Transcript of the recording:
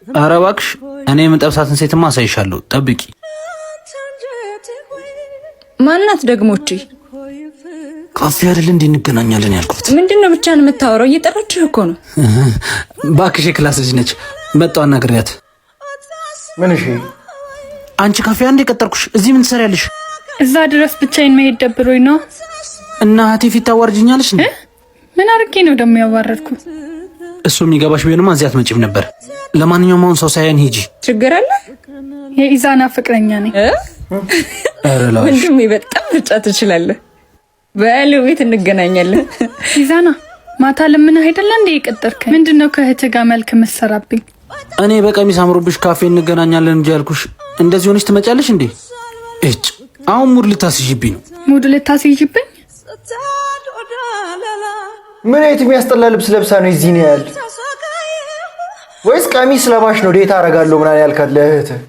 ኧረ እባክሽ እኔ የምጠብሳትን ሴትማ አሳይሻለሁ፣ ጠብቂ። ማናት ደግሞ እቺ? ካፌ አይደል እንዴ እንገናኛለን ያልኩት? ምንድነው ብቻህን የምታወራው? እየጠራችህ እኮ ነው። እባክሽ የክላስ ልጅ ነች፣ መጣሁ አናግሪያት። ምን? እሺ አንቺ ካፌ አንዴ ቀጠርኩሽ፣ እዚህ ምን ትሰሪያለሽ? እዛ ድረስ ብቻዬን መሄድ ደብሮኝ ነው። እና እህቴ ፊት ታዋርጅኛለሽ እንዴ? ምን አድርጌ ነው ደግሞ ያዋረድኩ? እሱ የሚገባሽ ቢሆንማ እዚህ አትመጪም ነበር። ለማንኛውም አሁን ሰው ሳይሆን ሂጂ። ችግር አለ? የኢዛና ፍቅረኛ ነኝ። ወንድሜ በጣም ምርጫ ትችላለህ። በል ቤት እንገናኛለን። ኢዛና ማታ ለምን አይደለ እንዴ የቀጠርክ? ምንድነው ከእህትህ ጋር መልክ መሰራብኝ? እኔ በቀሚስ አምሮብሽ ካፌ እንገናኛለን እንጂ ያልኩሽ እንደዚህ ሆነሽ ትመጫለሽ እንዴ? እጭ አሁን ሙድ ልታስይዥብኝ ነው። ሙድ ልታስይዥብኝ? ምን አይነት የሚያስጠላ ልብስ ለብሳ ነው እዚህ ነው ያለ? ወይስ ቀሚስ ለባሽ ነው ዴታ አደርጋለሁ ምናምን ያልካት ለእህትህ?